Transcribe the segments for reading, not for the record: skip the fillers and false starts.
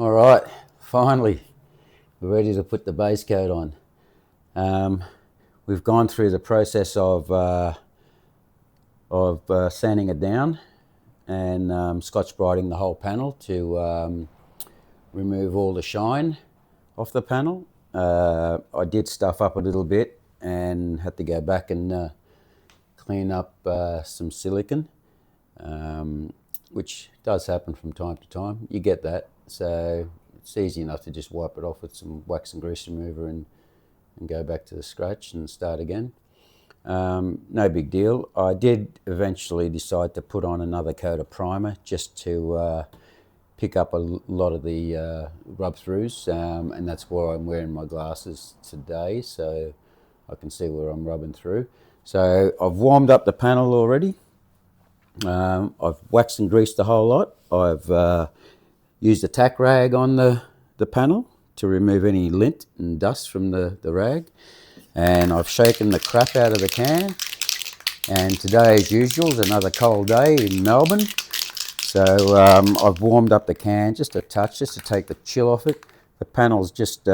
All right, finally, we're ready to put the base coat on. We've gone through the process of sanding it down and Scotch brighting the whole panel to remove all the shine off the panel. I did stuff up a little bit and had to go back and clean up some silicon, which does happen from time to time. You get that, so it's easy enough to just wipe it off with some wax and grease remover and go back to the scratch and start again. No big deal. I did eventually decide to put on another coat of primer just to pick up a lot of the rub-throughs, and that's why I'm wearing my glasses today, so I can see where I'm rubbing through. So I've warmed up the panel already. I've waxed and greased the whole lot. I've used a tack rag on the panel to remove any lint and dust from the rag, and I've shaken the crap out of the can. And today, as usual, is another cold day in Melbourne, so I've warmed up the can just a touch, just to take the chill off it. The panel's just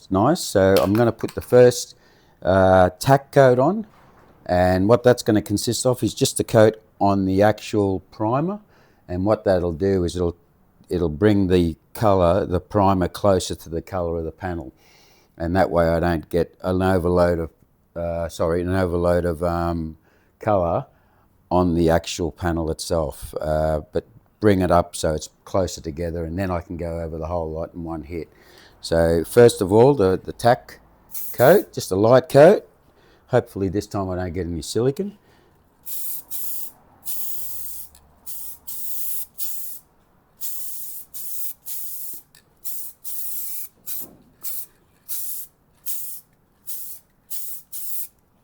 nice, so I'm going to put the first tack coat on, and what that's going to consist of is just a coat on the actual primer, and what that'll do is it'll bring the colour, the primer, closer to the colour of the panel, and that way I don't get an overload of colour on the actual panel itself, but bring it up so it's closer together, and then I can go over the whole lot in one hit. So first of all, the tack coat, just a light coat. Hopefully this time I don't get any silicone.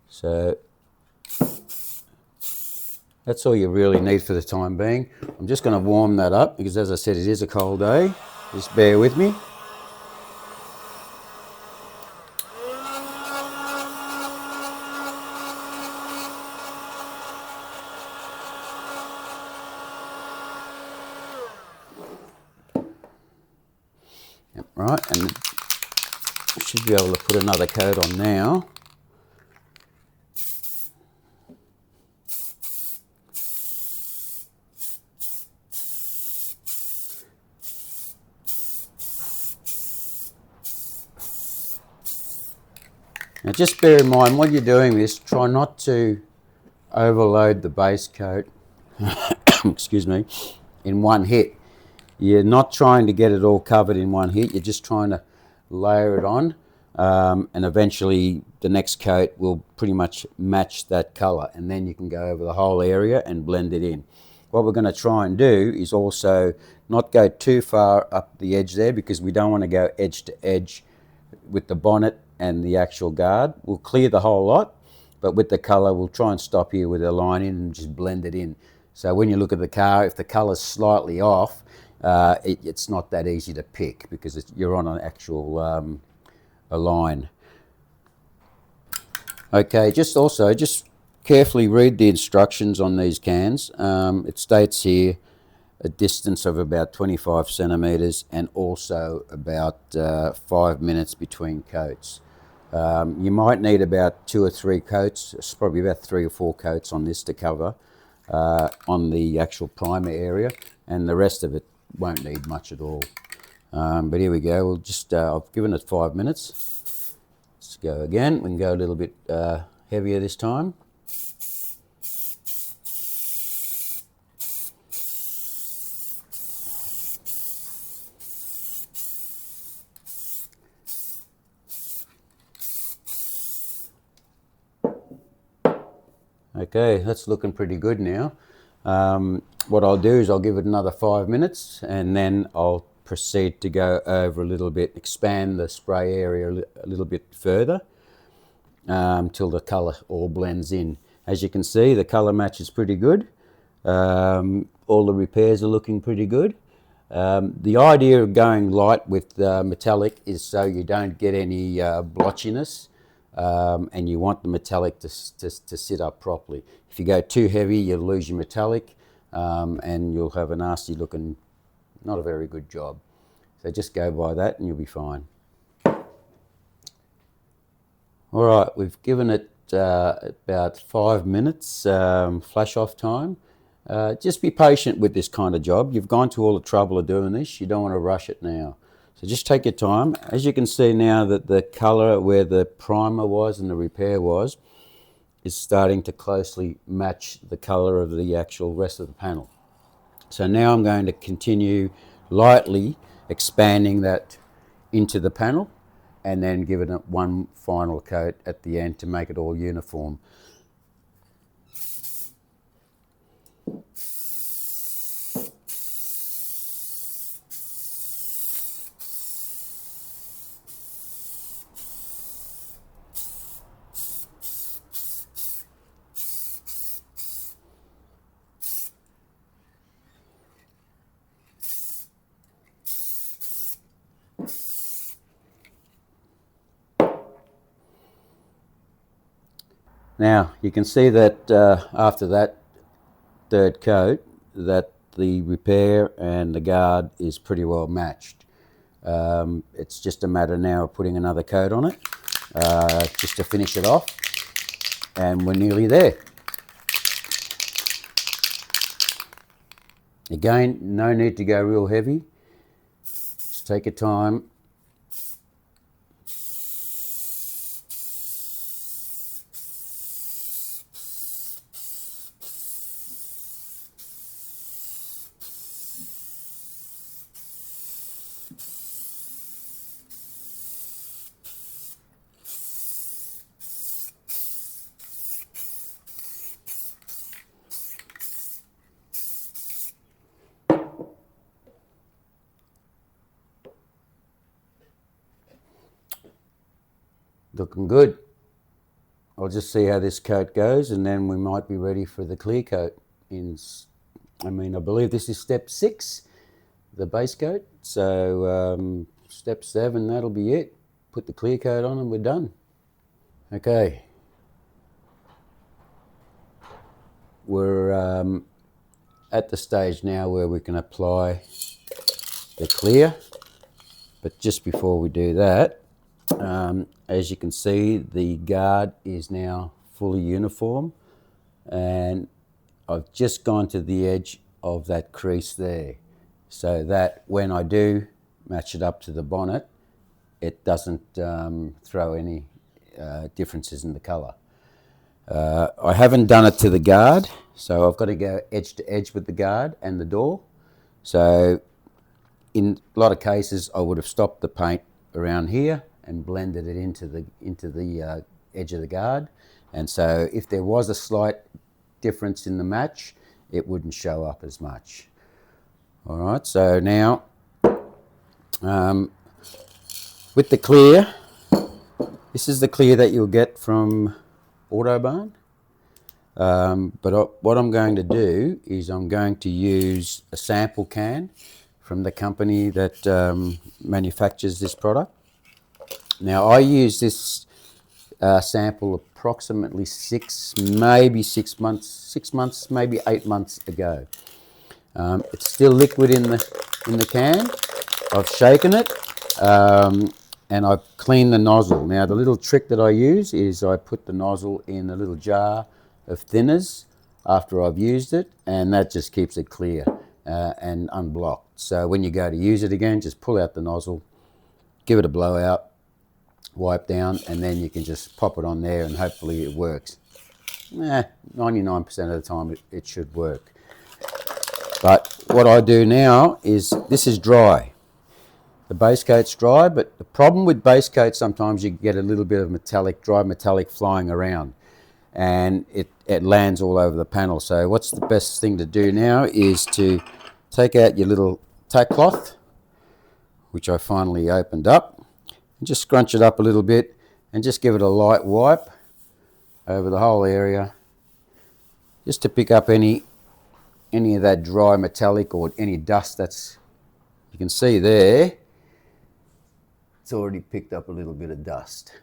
So that's all you really need for the time being. I'm just going to warm that up because, as I said, it is a cold day. Just bear with me. Yep, right, and I should be able to put another coat on now. Now just bear in mind, when you're doing this, try not to overload the base coat excuse me, in one hit. You're not trying to get it all covered in one hit, you're just trying to layer it on, and eventually the next coat will pretty much match that colour, and then you can go over the whole area and blend it in. What we're going to try and do is also not go too far up the edge there, because we don't want to go edge to edge with the bonnet and the actual guard. We'll clear the whole lot, but with the colour we'll try and stop here with a line in and just blend it in. So when you look at the car, if the colour's slightly off, it's not that easy to pick, because you're on an actual a line. Okay, just carefully read the instructions on these cans. It states here a distance of about 25 centimetres and also about 5 minutes between coats. You might need about 2 or 3 coats. It's probably about 3 or 4 coats on this to cover on the actual primer area, and the rest of it won't need much at all. But here we go. We'll just I've given it 5 minutes. Let's go again. We can go a little bit heavier this time. Okay, that's looking pretty good now. What I'll do is I'll give it another 5 minutes, and then I'll proceed to go over a little bit, expand the spray area a little bit further till the colour all blends in. As you can see, the colour match is pretty good. All the repairs are looking pretty good. The idea of going light with metallic is so you don't get any blotchiness, and you want the metallic to sit up properly. If you go too heavy, you'll lose your metallic, and you'll have a nasty looking, not a very good job. So just go by that and you'll be fine. All right, we've given it about 5 minutes flash off time. Just be patient with this kind of job. You've gone to all the trouble of doing this. You don't want to rush it now. So just take your time. As you can see now that the colour where the primer was and the repair was is starting to closely match the colour of the actual rest of the panel. So now I'm going to continue lightly expanding that into the panel and then give it one final coat at the end to make it all uniform. Now you can see that after that third coat that the repair and the guard is pretty well matched. It's just a matter now of putting another coat on it just to finish it off, and we're nearly there. Again, no need to go real heavy. Just take your time. Looking good. I'll just see how this coat goes and then we might be ready for the clear coat. I believe this is step 6, the base coat. So step 7, that'll be it. Put the clear coat on and we're done. Okay. We're at the stage now where we can apply the clear. But just before we do that, as you can see, the guard is now fully uniform, and I've just gone to the edge of that crease there, so that when I do match it up to the bonnet, it doesn't throw any differences in the colour. I haven't done it to the guard, so I've got to go edge to edge with the guard and the door. So in a lot of cases, I would have stopped the paint around here and blended it into the edge of the guard, and so if there was a slight difference in the match, it wouldn't show up as much. All right, so now with the clear, this is the clear that you'll get from Autobahn, but what I'm going to do is I'm going to use a sample can from the company that manufactures this product. Now I use this sample approximately 6 months, maybe 8 months ago. It's still liquid in the can. I've shaken it and I've cleaned the nozzle. Now the little trick that I use is I put the nozzle in a little jar of thinners after I've used it, and that just keeps it clear and unblocked. So when you go to use it again, just pull out the nozzle, give it a blowout, wipe down, and then you can just pop it on there and hopefully it works. 99% of the time it should work. But what I do now is, this is dry. The base coat's dry, but the problem with base coat, sometimes you get a little bit of dry metallic flying around, and it lands all over the panel. So what's the best thing to do now is to take out your little tack cloth, which I finally opened up, and just scrunch it up a little bit and just give it a light wipe over the whole area, just to pick up any of that dry metallic or any dust that's, you can see there, it's already picked up a little bit of dust.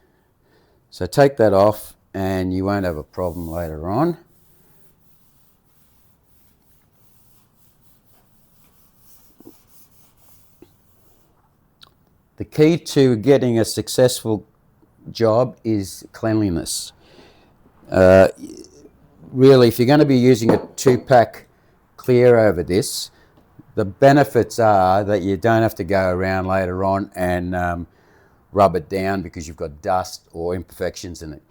So take that off and you won't have a problem later on. The key to getting a successful job is cleanliness. Really, if you're going to be using a 2-pack clear over this, the benefits are that you don't have to go around later on and rub it down because you've got dust or imperfections in it.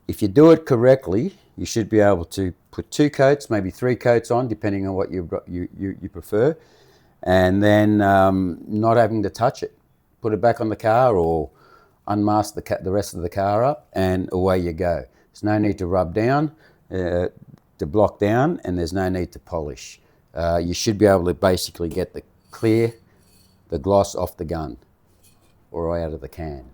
If you do it correctly, you should be able to put 2 coats, maybe 3 coats on, depending on what you prefer, and then not having to touch it. Put it back on the car or unmask the rest of the car up, and away you go. There's no need to rub down, to block down, and there's no need to polish. You should be able to basically get the gloss off the gun or out of the can.